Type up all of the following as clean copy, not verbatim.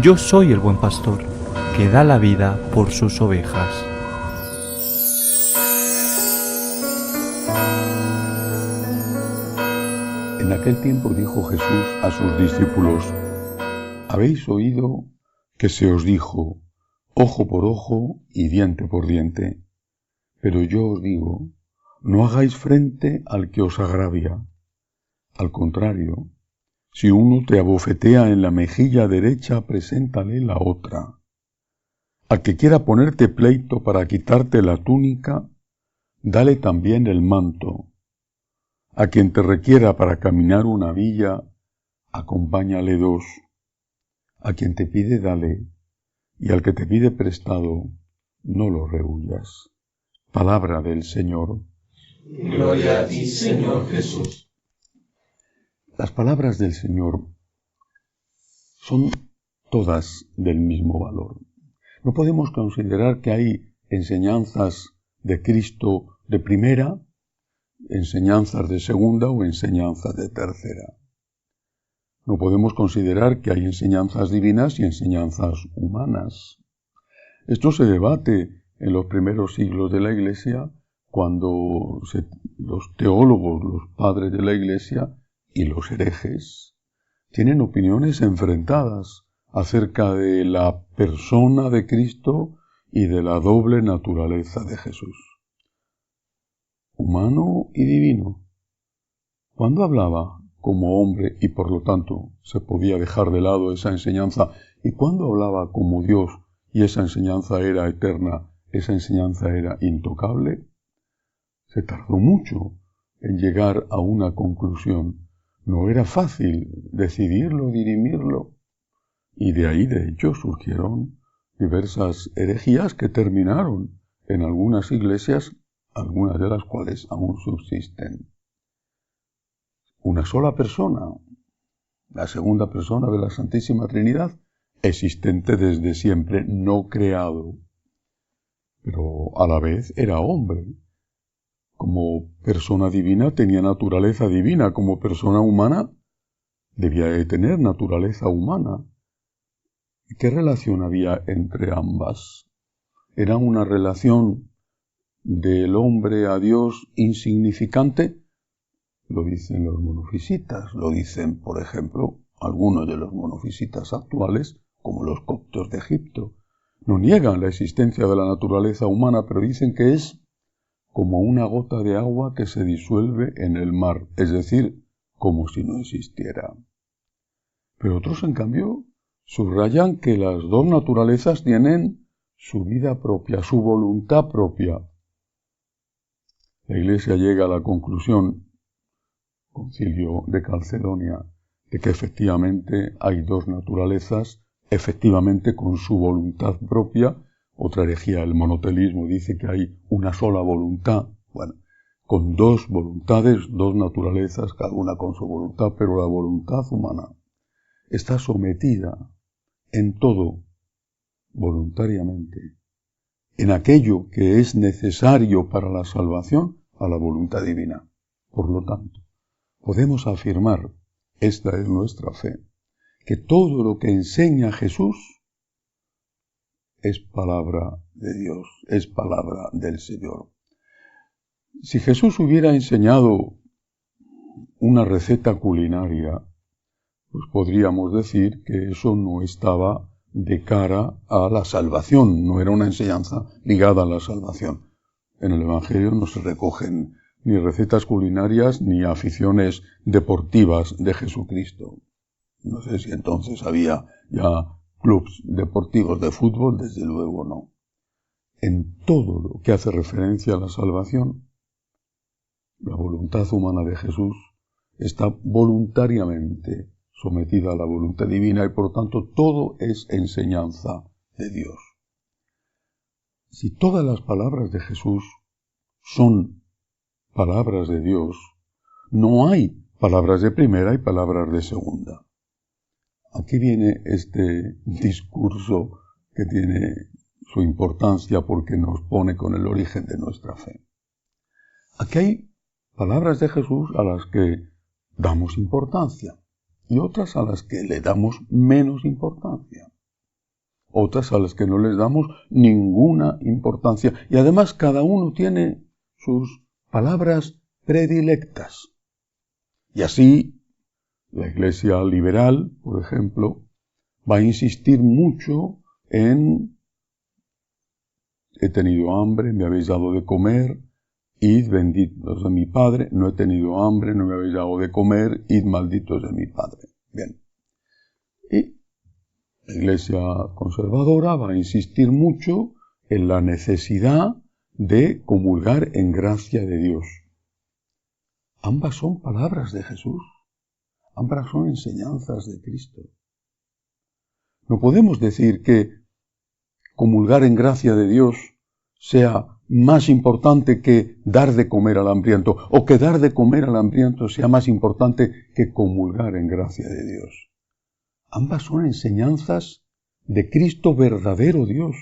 Yo soy el buen pastor, que da la vida por sus ovejas. En aquel tiempo dijo Jesús a sus discípulos: Habéis oído que se os dijo, ojo por ojo y diente por diente. Pero yo os digo, no hagáis frente al que os agravia. Al contrario, si uno te abofetea en la mejilla derecha, preséntale la otra. Al que quiera ponerte pleito para quitarte la túnica, dale también el manto. A quien te requiera para caminar una milla, acompáñale 2. A quien te pide, dale, y al que te pide prestado, no lo rehuyas. Palabra del Señor. Gloria a ti, Señor Jesús. Las palabras del Señor son todas del mismo valor. No podemos considerar que hay enseñanzas de Cristo de primera, enseñanzas de segunda o enseñanzas de tercera. No podemos considerar que hay enseñanzas divinas y enseñanzas humanas. Esto se debate en los primeros siglos de la Iglesia, cuando los teólogos, los padres de la Iglesia y los herejes tienen opiniones enfrentadas acerca de la persona de Cristo y de la doble naturaleza de Jesús, humano y divino. Cuando hablaba como hombre y por lo tanto se podía dejar de lado esa enseñanza, y cuando hablaba como Dios y esa enseñanza era eterna, esa enseñanza era intocable, se tardó mucho en llegar a una conclusión. No era fácil decidirlo, dirimirlo, y de ahí de hecho surgieron diversas herejías que terminaron en algunas iglesias, algunas de las cuales aún subsisten. Una sola persona, la segunda persona de la Santísima Trinidad, existente desde siempre, no creado, pero a la vez era hombre. Como persona divina tenía naturaleza divina, como persona humana debía de tener naturaleza humana. ¿Qué relación había entre ambas? ¿Era una relación del hombre a Dios insignificante? Lo dicen los monofisitas, lo dicen, por ejemplo, algunos de los monofisitas actuales, como los coptos de Egipto. No niegan la existencia de la naturaleza humana, pero dicen que es como una gota de agua que se disuelve en el mar, es decir, como si no existiera. Pero otros, en cambio, subrayan que las dos naturalezas tienen su vida propia, su voluntad propia. La Iglesia llega a la conclusión, Concilio de Calcedonia, de que efectivamente hay dos naturalezas, efectivamente con su voluntad propia. Otra herejía, el monotelismo, dice que hay una sola voluntad, bueno, con dos voluntades, dos naturalezas, cada una con su voluntad, pero la voluntad humana está sometida en todo, voluntariamente, en aquello que es necesario para la salvación, a la voluntad divina. Por lo tanto, podemos afirmar, esta es nuestra fe, que todo lo que enseña Jesús es palabra de Dios, es palabra del Señor. Si Jesús hubiera enseñado una receta culinaria, pues podríamos decir que eso no estaba de cara a la salvación, no era una enseñanza ligada a la salvación. En el Evangelio no se recogen ni recetas culinarias ni aficiones deportivas de Jesucristo. No sé si entonces había ya clubes deportivos de fútbol, desde luego no. En todo lo que hace referencia a la salvación, la voluntad humana de Jesús está voluntariamente sometida a la voluntad divina y por tanto todo es enseñanza de Dios. Si todas las palabras de Jesús son palabras de Dios, no hay palabras de primera y palabras de segunda. Aquí viene este discurso que tiene su importancia porque nos pone con el origen de nuestra fe. Aquí hay palabras de Jesús a las que damos importancia y otras a las que le damos menos importancia. otras a las que no les damos ninguna importancia. Y además cada uno tiene sus palabras predilectas. Y así, la Iglesia liberal, por ejemplo, va a insistir mucho en: he tenido hambre, me habéis dado de comer, id benditos de mi Padre; no he tenido hambre, no me habéis dado de comer, id malditos de mi Padre. Bien. Y la Iglesia conservadora va a insistir mucho en la necesidad de comulgar en gracia de Dios. Ambas son palabras de Jesús. Ambas son enseñanzas de Cristo. No podemos decir que comulgar en gracia de Dios sea más importante que dar de comer al hambriento, o que dar de comer al hambriento sea más importante que comulgar en gracia de Dios. Ambas son enseñanzas de Cristo verdadero Dios,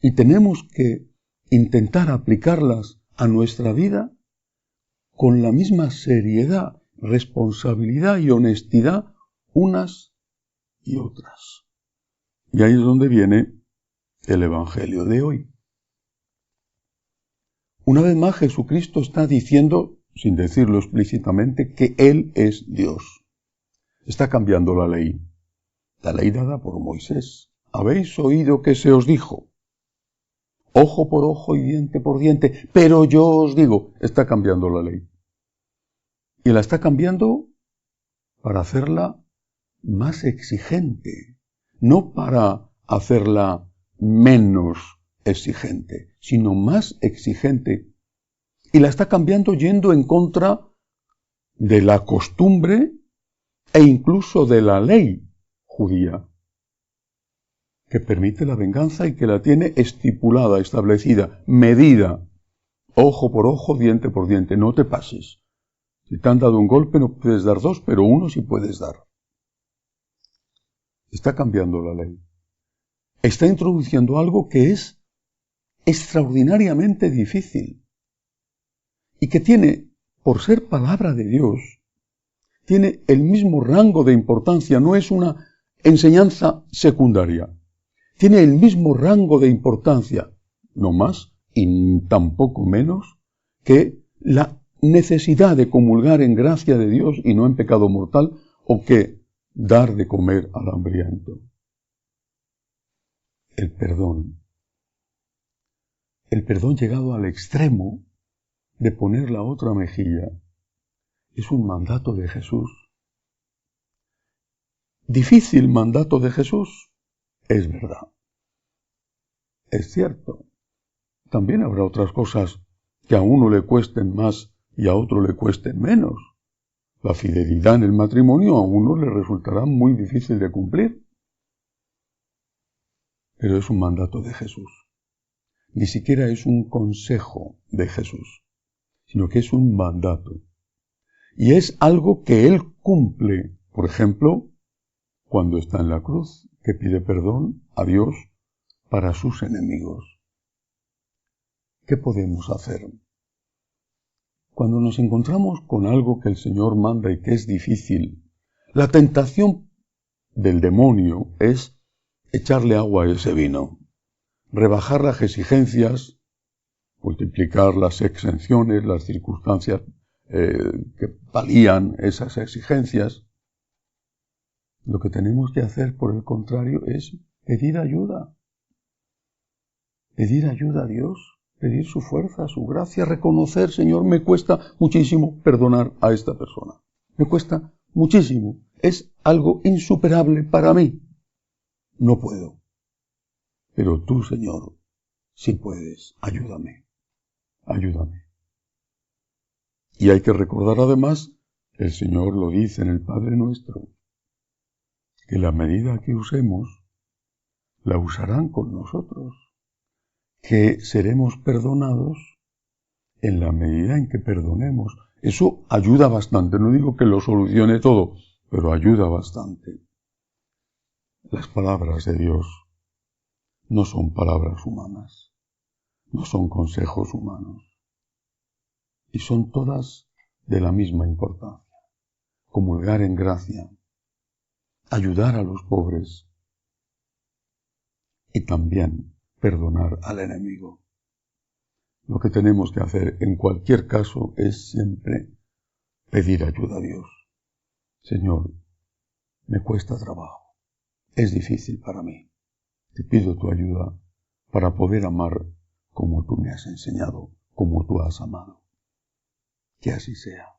y tenemos que intentar aplicarlas a nuestra vida con la misma seriedad, responsabilidad y honestidad unas y otras. Y ahí es donde viene el Evangelio de hoy. Una vez más, Jesucristo está diciendo, sin decirlo explícitamente, que Él es Dios. Está cambiando la ley dada por Moisés. Habéis oído que se os dijo: ojo por ojo y diente por diente, pero yo os digo. Está cambiando la ley. Y la está cambiando para hacerla más exigente, no para hacerla menos exigente, sino más exigente. Y la está cambiando yendo en contra de la costumbre e incluso de la ley judía, que permite la venganza y que la tiene estipulada, establecida, medida, ojo por ojo, diente por diente. No te pases. Si te han dado un golpe no puedes dar dos, pero uno sí puedes dar. Está cambiando la ley. Está introduciendo algo que es extraordinariamente difícil y que tiene, por ser palabra de Dios, tiene el mismo rango de importancia. No es una enseñanza secundaria. Tiene el mismo rango de importancia, no más y tampoco menos, que la necesidad de comulgar en gracia de Dios y no en pecado mortal, o que dar de comer al hambriento. El perdón llegado al extremo de poner la otra mejilla, es un mandato de Jesús. Difícil mandato de Jesús, es verdad. Es cierto. También habrá otras cosas que a uno le cuesten más y a otro le cuesten menos. La fidelidad en el matrimonio a uno le resultará muy difícil de cumplir. Pero es un mandato de Jesús. Ni siquiera es un consejo de Jesús, sino que es un mandato. Y es algo que Él cumple. Por ejemplo, cuando está en la cruz, que pide perdón a Dios para sus enemigos. ¿Qué podemos hacer? Cuando nos encontramos con algo que el Señor manda y que es difícil, la tentación del demonio es echarle agua a ese vino, rebajar las exigencias, multiplicar las exenciones, las circunstancias que palían esas exigencias. Lo que tenemos que hacer, por el contrario, es pedir ayuda. Pedir ayuda a Dios. Pedir su fuerza, su gracia, reconocer: Señor, me cuesta muchísimo perdonar a esta persona. Me cuesta muchísimo. Es algo insuperable para mí. No puedo. Pero tú, Señor, sí puedes. Ayúdame. Ayúdame. Y hay que recordar además, el Señor lo dice en el Padre Nuestro, que la medida que usemos, la usarán con nosotros. Que seremos perdonados en la medida en que perdonemos. Eso ayuda bastante. No digo que lo solucione todo, pero ayuda bastante. Las palabras de Dios no son palabras humanas, no son consejos humanos, y son todas de la misma importancia. Comulgar en gracia, ayudar a los pobres, y también perdonar al enemigo. Lo que tenemos que hacer en cualquier caso es siempre pedir ayuda a Dios. Señor, me cuesta trabajo, es difícil para mí. Te pido tu ayuda para poder amar como tú me has enseñado, como tú has amado. Que así sea.